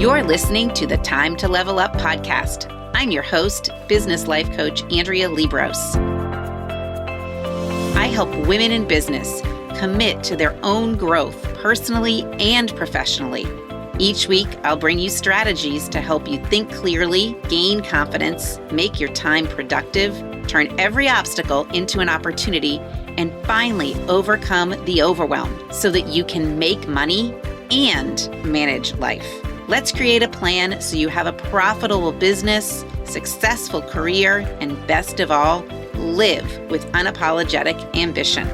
You're listening to the Time to Level Up podcast. I'm your host, business life coach Andrea Liebross. I help women in business commit to their own growth personally and professionally. Each week, I'll bring you strategies to help you think clearly, gain confidence, make your time productive, turn every obstacle into an opportunity, and finally overcome the overwhelm so that you can make money and manage life. Let's create a plan so you have a profitable business, successful career, and best of all, live with unapologetic ambition.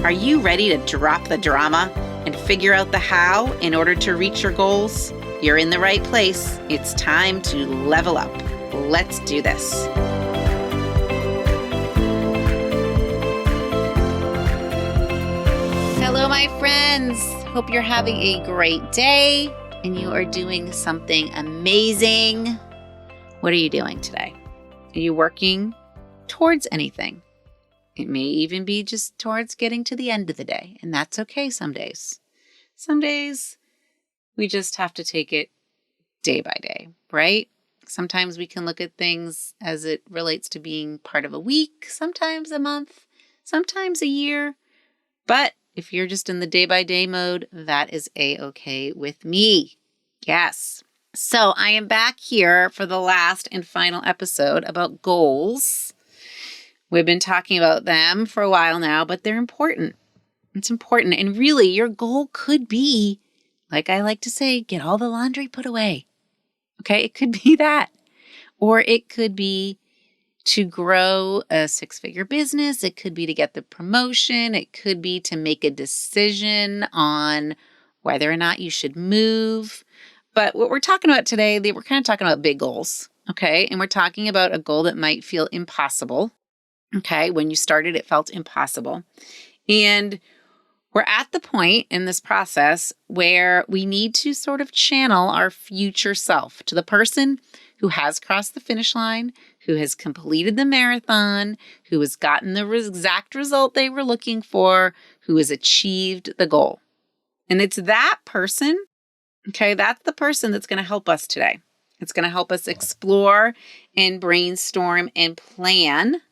Are you ready to drop the drama and figure out the how in order to reach your goals? You're in the right place. It's time to level up. Let's do this. Hello, my friends. Hope you're having a great day and you are doing something amazing. What are you doing today? Are you working towards anything? It may even be just towards getting to the end of the day, and that's okay some days. Some days we just have to take it day by day, right? Sometimes we can look at things as it relates to being part of a week, sometimes a month, sometimes a year, but if you're just in the day-by-day mode, that is a-okay with me. Yes. So I am back here for the last and final episode about goals. We've been talking about them for a while now, but they're important. It's important. And really, your goal could be, like I like to say, get all the laundry put away. Okay? It could be that. Or it could be to grow a six-figure business. It could be to get the promotion. It could be to make a decision on whether or not you should move. But what we're talking about today, we're kind of talking about big goals, okay? And we're talking about a goal that might feel impossible, okay? When you started, it felt impossible. And we're at the point in this process where we need to sort of channel our future self to the person who has crossed the finish line, who has completed the marathon, who has gotten the exact result they were looking for, who has achieved the goal. And it's that person, okay, that's the person that's going to help us today. It's going to help us explore and brainstorm and plan.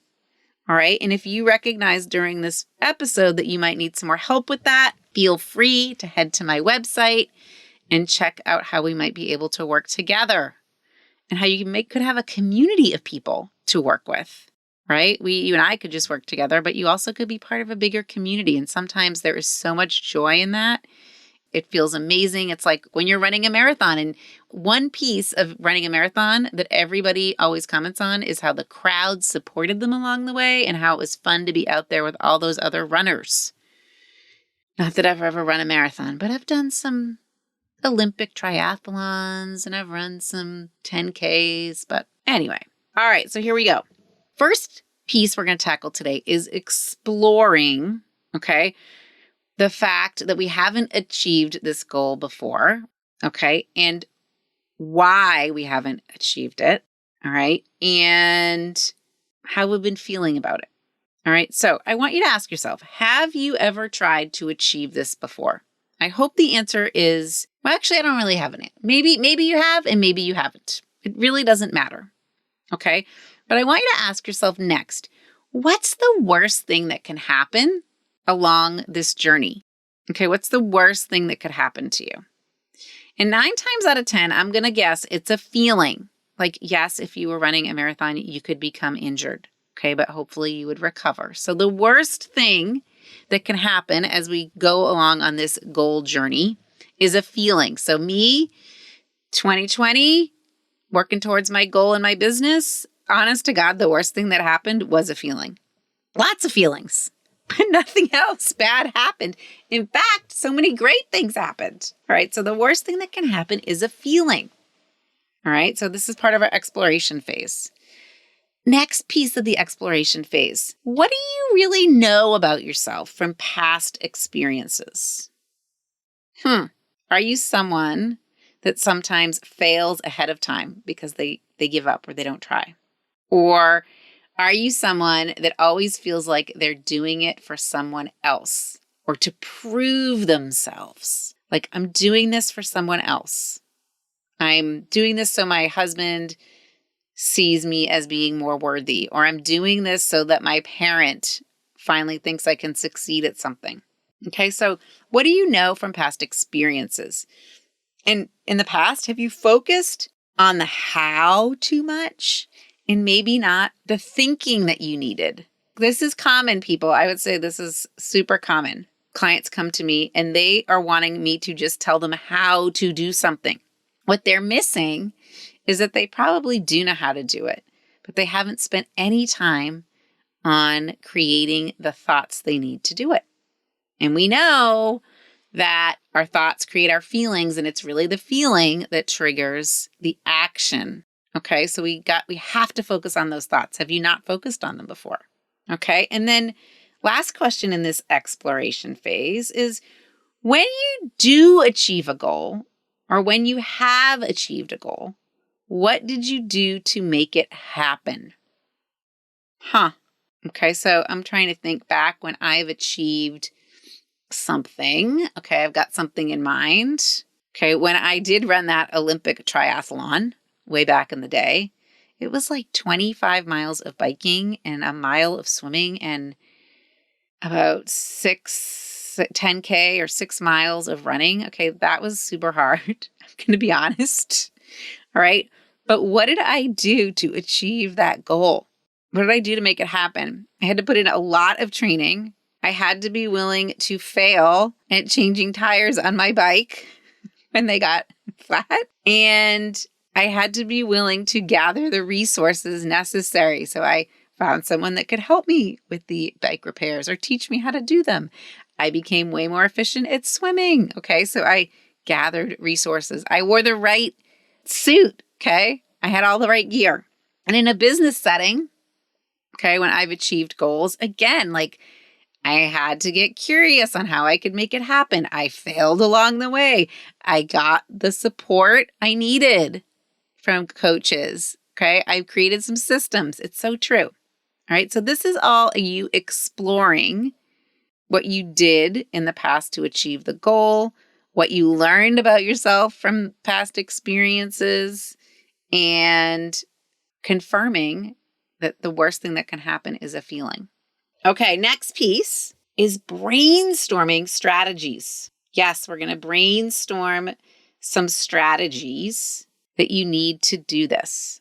All right. And if you recognize during this episode that you might need some more help with that, feel free to head to my website and check out how we might be able to work together and how you could have a community of people to work with, right? You and I could just work together, but you also could be part of a bigger community. And sometimes there is so much joy in that. It feels amazing. It's like when you're running a marathon, and one piece of running a marathon that everybody always comments on is how the crowd supported them along the way and how it was fun to be out there with all those other runners. Not that I've ever run a marathon, but I've done some Olympic triathlons and I've run some 10Ks. But anyway, all right, so here we go. First piece we're going to tackle today is exploring, okay, the fact that we haven't achieved this goal before, okay, and why we haven't achieved it, all right, and how we've been feeling about it, all right? So I want you to ask yourself, have you ever tried to achieve this before? I hope the answer is, well, actually, I don't really have an answer. Maybe you have and maybe you haven't. It really doesn't matter, okay? But I want you to ask yourself next, what's the worst thing that can happen along this journey? Okay, what's the worst thing that could happen to you? And 9 times out of 10, I'm going to guess it's a feeling. Like, yes, if you were running a marathon, you could become injured. Okay, but hopefully you would recover. So the worst thing that can happen as we go along on this goal journey is a feeling. So me, 2020, working towards my goal in my business, honest to God, the worst thing that happened was a feeling. Lots of feelings, but nothing else bad happened. In fact, so many great things happened. All right, so the worst thing that can happen is a feeling. All right, so this is part of our exploration phase. Next piece of the exploration phase. What do you really know about yourself from past experiences? Are you someone that sometimes fails ahead of time because they give up or they don't try? Or are you someone that always feels like they're doing it for someone else or to prove themselves? Like, I'm doing this for someone else. I'm doing this so my husband sees me as being more worthy, or I'm doing this so that my parent finally thinks I can succeed at something. Okay, so what do you know from past experiences? And in the past, have you focused on the how too much and maybe not the thinking that you needed? This is common, people. I would say this is super common. Clients come to me and they are wanting me to just tell them how to do something. What they're missing is that they probably do know how to do it, but they haven't spent any time on creating the thoughts they need to do it. And we know that our thoughts create our feelings, and it's really the feeling that triggers the action. Okay, so we have to focus on those thoughts. Have you not focused on them before? Okay, and then last question in this exploration phase is, when you do achieve a goal, or when you have achieved a goal, what did you do to make it happen? Okay, so I'm trying to think back when I've achieved something. Okay, I've got something in mind. Okay, when I did run that Olympic triathlon way back in the day, it was like 25 miles of biking and a mile of swimming and about 10K or 6 miles of running. Okay, that was super hard. I'm going to be honest. All right. But what did I do to achieve that goal? What did I do to make it happen? I had to put in a lot of training. I had to be willing to fail at changing tires on my bike when they got flat. And I had to be willing to gather the resources necessary. So I found someone that could help me with the bike repairs or teach me how to do them. I became way more efficient at swimming. Okay, so I gathered resources. I wore the right suit. Okay, I had all the right gear. And in a business setting, okay, when I've achieved goals, again, like I had to get curious on how I could make it happen. I failed along the way. I got the support I needed from coaches. Okay, I've created some systems. It's so true. All right, so this is all you exploring what you did in the past to achieve the goal, what you learned about yourself from past experiences, and confirming that the worst thing that can happen is a feeling. Okay, next piece is brainstorming strategies. Yes, we're going to brainstorm some strategies that you need to do this.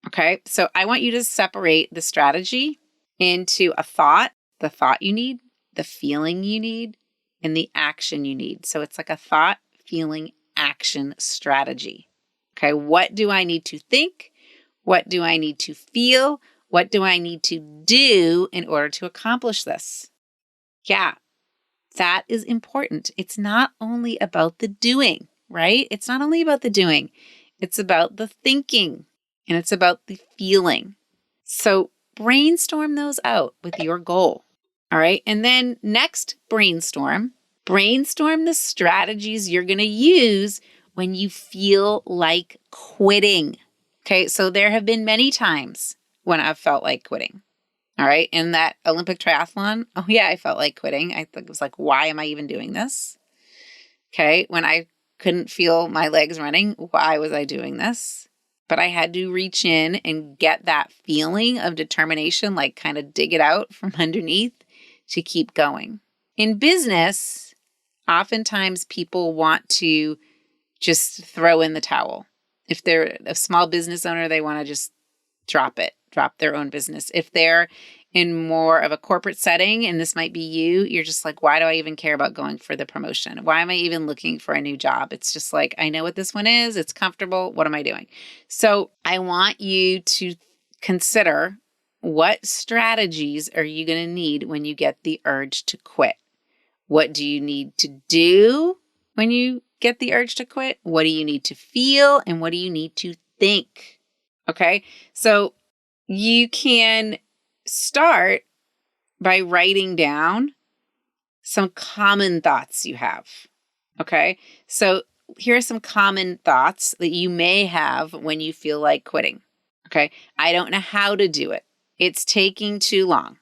Okay, so I want you to separate the strategy into a thought, the thought you need, the feeling you need, and the action you need. So it's like a thought, feeling, action strategy. Okay, what do I need to think? What do I need to feel? What do I need to do in order to accomplish this? Yeah, that is important. It's not only about the doing, right? It's not only about the doing. It's about the thinking and it's about the feeling. So brainstorm those out with your goal. All right. And then next brainstorm the strategies you're going to use when you feel like quitting. Okay. So there have been many times when I've felt like quitting. All right. In that Olympic triathlon, oh yeah, I felt like quitting. I think it was like, why am I even doing this? Okay. When I couldn't feel my legs running, why was I doing this? But I had to reach in and get that feeling of determination, like kind of dig it out from underneath to keep going. In business, oftentimes people want to just throw in the towel. If they're a small business owner, they want to just drop their own business. If they're in more of a corporate setting, and this might be you're just like, why do I even care about going for the promotion? Why am I even looking for a new job? It's just like, I know what this one is. It's comfortable. What am I doing? So I want you to consider, what strategies are you going to need when you get the urge to quit? What do you need to do when you get the urge to quit? What do you need to feel? And what do you need to think? Okay, so you can start by writing down some common thoughts you have. Okay, so here are some common thoughts that you may have when you feel like quitting. Okay, I don't know how to do it. It's taking too long.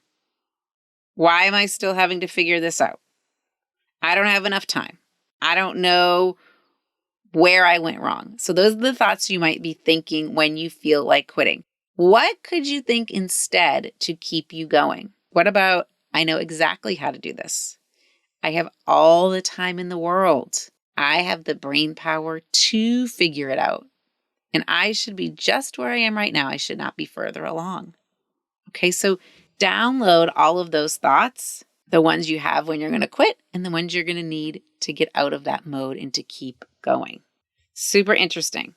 Why am I still having to figure this out? I don't have enough time. I don't know where I went wrong. So those are the thoughts you might be thinking when you feel like quitting. What could you think instead to keep you going? What about, I know exactly how to do this. I have all the time in the world. I have the brain power to figure it out. And I should be just where I am right now. I should not be further along. Okay, so download all of those thoughts, the ones you have when you're going to quit and the ones you're going to need to get out of that mode and to keep going. Super interesting.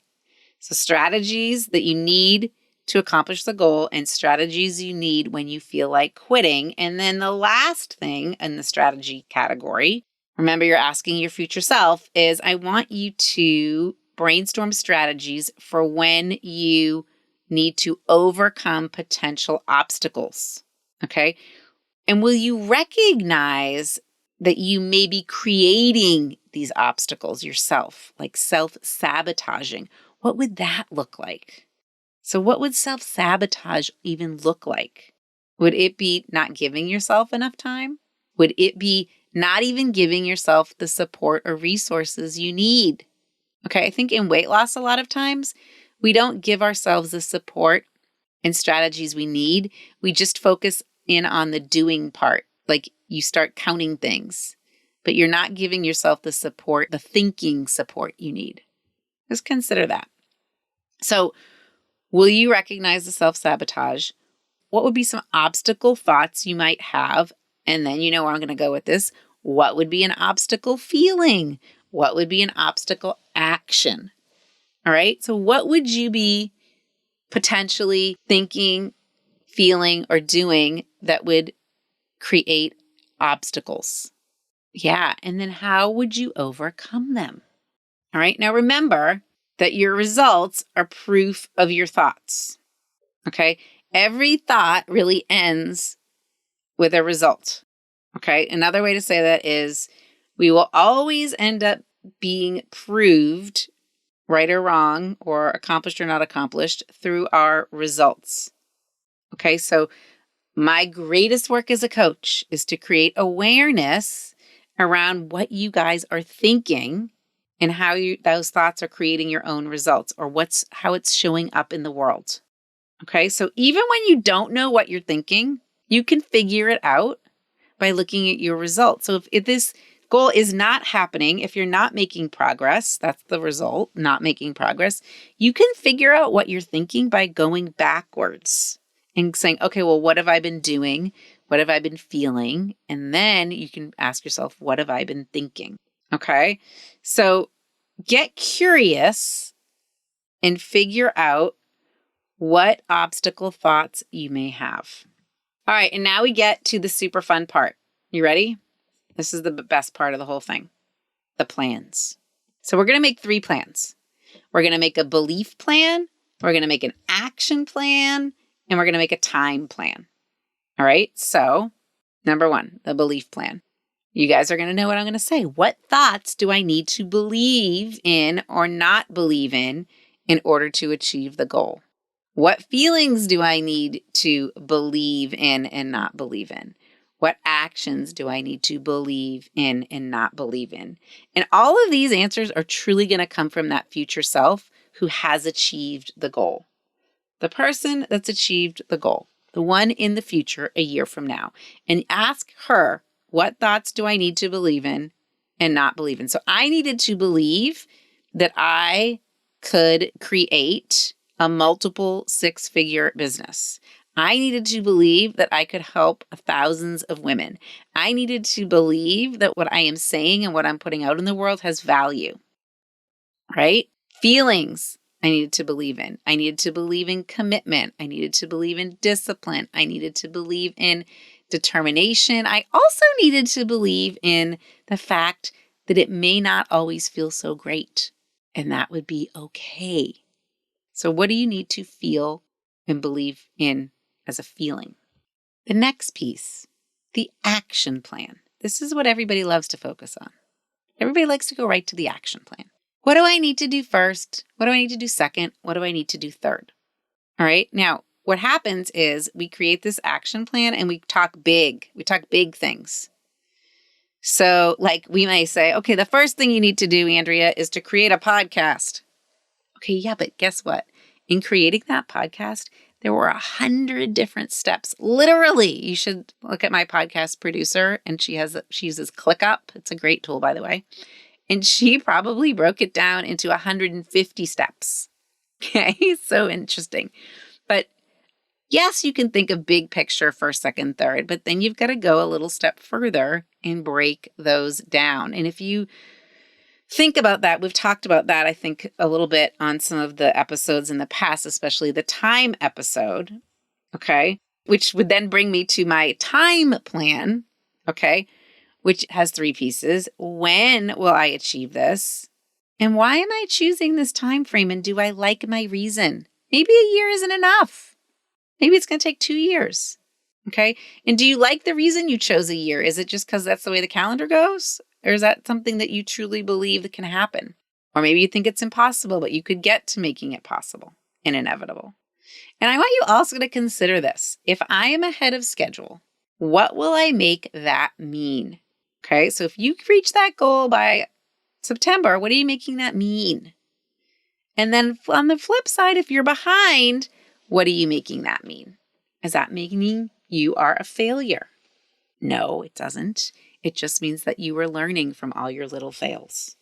So strategies that you need to accomplish the goal and strategies you need when you feel like quitting. And then the last thing in the strategy category, remember you're asking your future self, is I want you to brainstorm strategies for when you need to overcome potential obstacles. Okay. And will you recognize that you may be creating these obstacles yourself, like self-sabotaging? What would that look like? So what would self-sabotage even look like? Would it be not giving yourself enough time? Would it be not even giving yourself the support or resources you need? Okay, I think in weight loss, a lot of times, we don't give ourselves the support and strategies we need. We just focus in on the doing part. Like you start counting things, but you're not giving yourself the support, the thinking support you need. Just consider that. So, will you recognize the self-sabotage? What would be some obstacle thoughts you might have? And then you know where I'm going to go with this. What would be an obstacle feeling? What would be an obstacle action? All right. So what would you be potentially thinking, feeling, or doing that would create obstacles? Yeah. And then how would you overcome them? All right. Now remember that your results are proof of your thoughts. Okay. Every thought really ends with a result. Okay. Another way to say that is we will always end up being proved right or wrong or accomplished or not accomplished through our results. Okay. So my greatest work as a coach is to create awareness around what you guys are thinking and how those thoughts are creating your own results or how it's showing up in the world. Okay, so even when you don't know what you're thinking, you can figure it out by looking at your results. So if this goal is not happening, if you're not making progress, that's the result, not making progress, you can figure out what you're thinking by going backwards and saying, okay, well, what have I been doing? What have I been feeling? And then you can ask yourself, what have I been thinking? Okay, so get curious and figure out what obstacle thoughts you may have. All right, and now we get to the super fun part. You ready? This is the best part of the whole thing, the plans. So we're going to make 3 plans. We're going to make a belief plan, we're going to make an action plan, and we're going to make a time plan. All right, so number 1, the belief plan. You guys are going to know what I'm going to say. What thoughts do I need to believe in or not believe in order to achieve the goal? What feelings do I need to believe in and not believe in? What actions do I need to believe in and not believe in? And all of these answers are truly going to come from that future self who has achieved the goal. The person that's achieved the goal, the one in the future a year from now. And ask her, what thoughts do I need to believe in and not believe in? So I needed to believe that I could create a multiple 6-figure business. I needed to believe that I could help thousands of women. I needed to believe that what I am saying and what I'm putting out in the world has value, right? Feelings I needed to believe in. I needed to believe in commitment. I needed to believe in discipline. I needed to believe in determination. I also needed to believe in the fact that it may not always feel so great, and that would be okay. So what do you need to feel and believe in as a feeling? The next piece, the action plan. This is what everybody loves to focus on. Everybody likes to go right to the action plan. What do I need to do first? What do I need to do second? What do I need to do third? All right. Now, what happens is we create this action plan and we talk big. We talk big things. So like we may say, okay, the first thing you need to do, Andrea, is to create a podcast. Okay, yeah, but guess what? In creating that podcast, there were 100 different steps. Literally, you should look at my podcast producer, and she uses ClickUp. It's a great tool, by the way. And she probably broke it down into 150 steps. Okay, so interesting. But yes, you can think of big picture, first, second, third, but then you've got to go a little step further and break those down. And if you think about that, we've talked about that, I think, a little bit on some of the episodes in the past, especially the time episode, okay, which would then bring me to my time plan, okay, which has 3 pieces. When will I achieve this? And why am I choosing this time frame? And do I like my reason? Maybe a year isn't enough. Maybe it's going to take 2 years. Okay. And do you like the reason you chose a year? Is it just because that's the way the calendar goes? Or is that something that you truly believe that can happen? Or maybe you think it's impossible, but you could get to making it possible and inevitable. And I want you also to consider this. If I am ahead of schedule, what will I make that mean? Okay. So if you reach that goal by September, what are you making that mean? And then on the flip side, if you're behind, what are you making that mean? Is that meaning you are a failure? No, it doesn't. It just means that you were learning from all your little fails.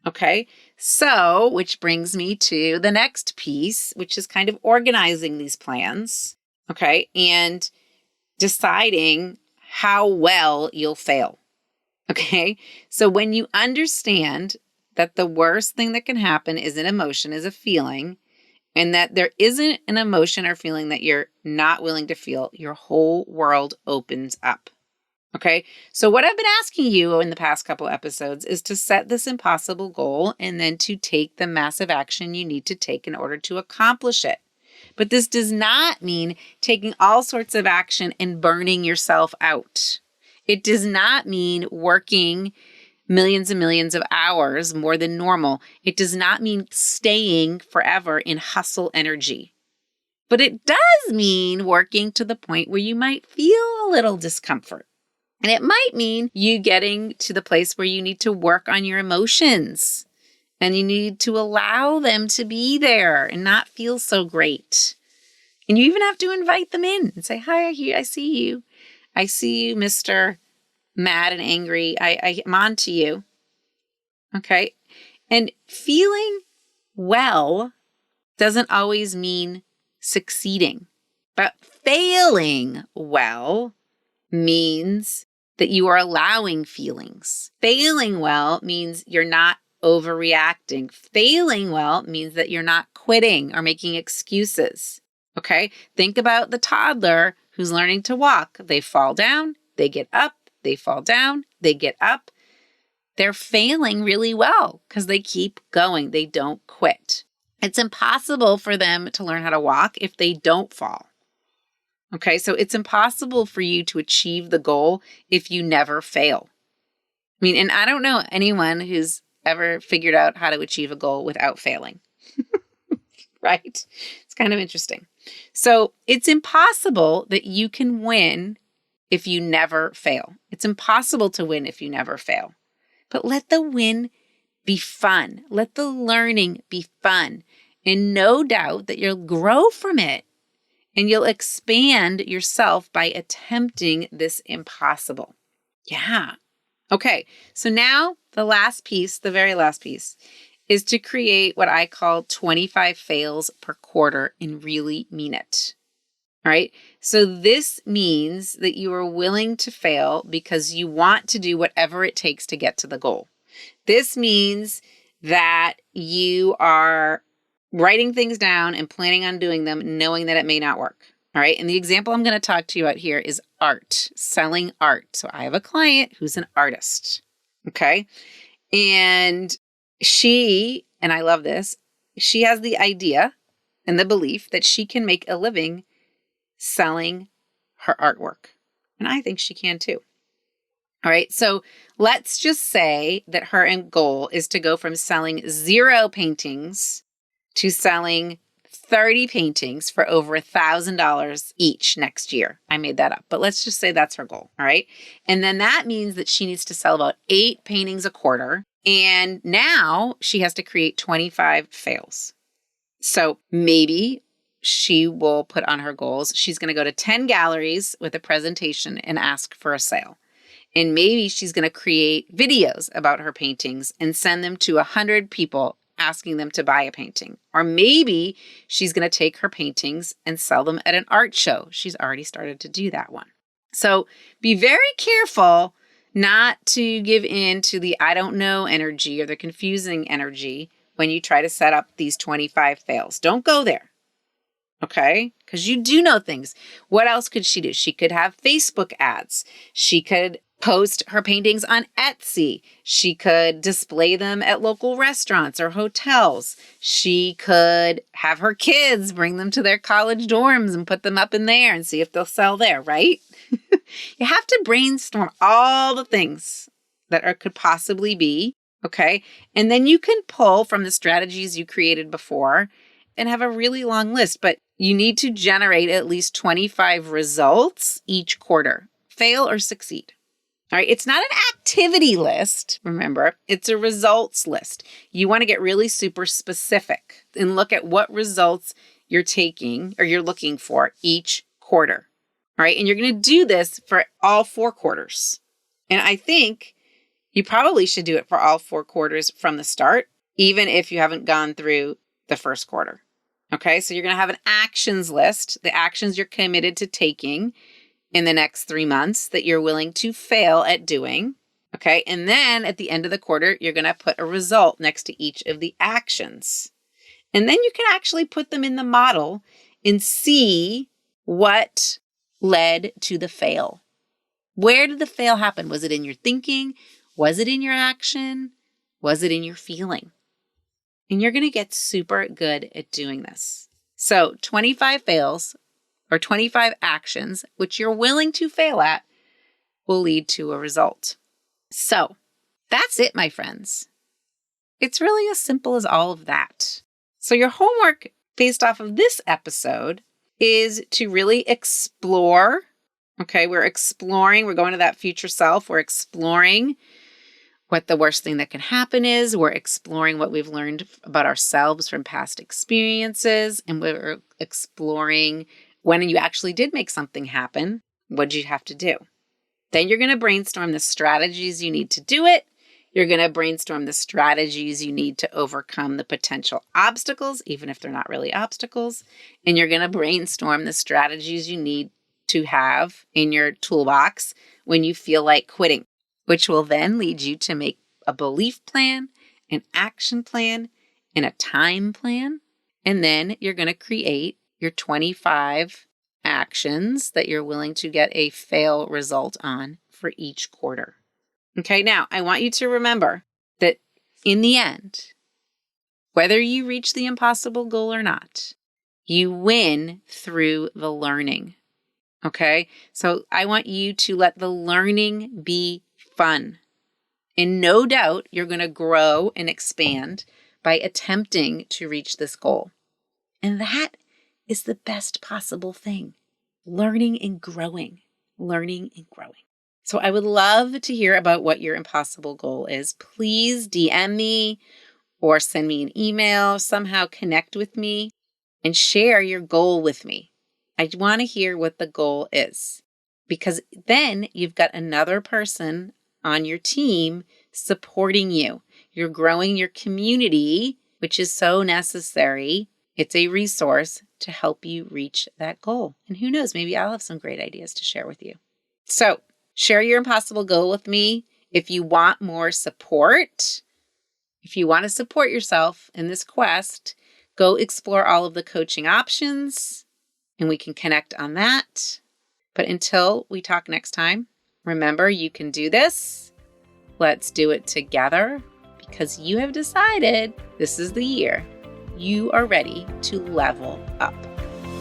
Okay, so which brings me to the next piece, which is kind of organizing these plans, okay, and deciding how well you'll fail. Okay, so when you understand that the worst thing that can happen is an emotion, is a feeling, and that there isn't an emotion or feeling that you're not willing to feel, your whole world opens up. Okay, so what I've been asking you in the past couple episodes is to set this impossible goal and then to take the massive action you need to take in order to accomplish it. But this does not mean taking all sorts of action and burning yourself out. It does not mean working millions and millions of hours more than normal. It does not mean staying forever in hustle energy. But it does mean working to the point where you might feel a little discomfort. And it might mean you getting to the place where you need to work on your emotions and you need to allow them to be there and not feel so great. And you even have to invite them in and say, hi, I see you. I see you, Mr. Mad and Angry. I'm on to you. Okay. And feeling well doesn't always mean succeeding, but failing well means that you are allowing feelings. Failing well means you're not overreacting. Failing well means that you're not quitting or making excuses. Okay? Think about the toddler who's learning to walk. They fall down, they get up, they fall down, they get up. They're failing really well because they keep going. They don't quit. It's impossible for them to learn how to walk if they don't fall. Okay, so it's impossible for you to achieve the goal if you never fail. I mean, and I don't know anyone who's ever figured out how to achieve a goal without failing, right? It's kind of interesting. So it's impossible that you can win if you never fail. It's impossible to win if you never fail. But let the win be fun. Let the learning be fun. And no doubt that you'll grow from it. And you'll expand yourself by attempting this impossible. Yeah. Okay. So now the last piece, the very last piece, is to create what I call 25 fails per quarter and really mean it. All right. So this means that you are willing to fail because you want to do whatever it takes to get to the goal. This means that you are writing things down and planning on doing them, knowing that it may not work. All right. And the example I'm going to talk to you about here is art, selling art. So I have a client who's an artist. Okay. And she, and I love this, she has the idea and the belief that she can make a living selling her artwork. And I think she can too. All right. So let's just say that her end goal is to go from selling 0 paintings to selling 30 paintings for over $1,000 each next year. I made that up, but let's just say that's her goal. All right. And then that means that she needs to sell about 8 paintings a quarter. And now she has to create 25 fails. So maybe she will put on her goals. She's going to go to 10 galleries with a presentation and ask for a sale. And maybe she's going to create videos about her paintings and send them to 100 people asking them to buy a painting. Or maybe she's going to take her paintings and sell them at an art show. She's already started to do that one. So be very careful not to give in to the I don't know energy or the confusing energy when you try to set up these 25 fails. Don't go there. Okay? Because you do know things. What else could she do? She could have Facebook ads. She could post her paintings on Etsy. She could display them at local restaurants or hotels. She could have her kids bring them to their college dorms and put them up in there and see if they'll sell there, right? You have to brainstorm all the things that could possibly be, okay? And then you can pull from the strategies you created before and have a really long list, but you need to generate at least 25 results each quarter. Fail or succeed. All right. It's not an activity list. Remember, it's a results list. You want to get really super specific and look at what results you're taking or you're looking for each quarter. All right. And you're going to do this for all 4 quarters. And I think you probably should do it for all 4 quarters from the start, even if you haven't gone through the first quarter. Okay. So you're going to have an actions list, the actions you're committed to taking in the next 3 months that you're willing to fail at doing. Okay. And then at the end of the quarter, you're going to put a result next to each of the actions. And then you can actually put them in the model and see what led to the fail. Where did the fail happen? Was it in your thinking? Was it in your action? Was it in your feeling? And you're going to get super good at doing this. So 25 fails or 25 actions, which you're willing to fail at, will lead to a result. So that's it, my friends. It's really as simple as all of that. So your homework based off of this episode is to really explore. Okay, we're exploring. We're going to that future self. We're exploring what the worst thing that can happen is. We're exploring what we've learned about ourselves from past experiences. And we're exploring when you actually did make something happen, what did you have to do? Then you're going to brainstorm the strategies you need to do it. You're going to brainstorm the strategies you need to overcome the potential obstacles, even if they're not really obstacles. And you're going to brainstorm the strategies you need to have in your toolbox when you feel like quitting, which will then lead you to make a belief plan, an action plan, and a time plan. And then you're going to create your 25 actions that you're willing to get a fail result on for each quarter. Okay, now I want you to remember that in the end, whether you reach the impossible goal or not, you win through the learning. Okay, so I want you to let the learning be fun. And no doubt you're going to grow and expand by attempting to reach this goal. And that is the best possible thing. Learning and growing. Learning and growing. So I would love to hear about what your impossible goal is. Please DM me or send me an email. Somehow connect with me and share your goal with me. I want to hear what the goal is, because then you've got another person on your team supporting you. You're growing your community, which is so necessary. It's a resource to help you reach that goal. And who knows, maybe I'll have some great ideas to share with you. So share your impossible goal with me. If you want more support, if you want to support yourself in this quest, go explore all of the coaching options and we can connect on that. But until we talk next time, remember, you can do this. Let's do it together because you have decided this is the year you are ready to level up.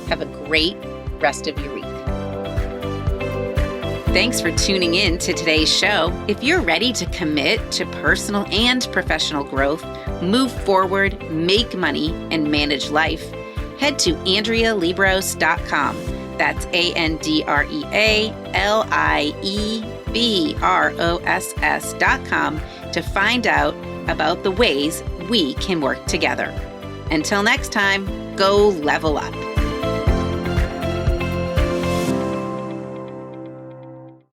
Have a great rest of your week. Thanks for tuning in to today's show. If you're ready to commit to personal and professional growth, move forward, make money, and manage life, head to AndreaLiebross.com. That's AndreaLiebross.com to find out about the ways we can work together. Until next time, go level up.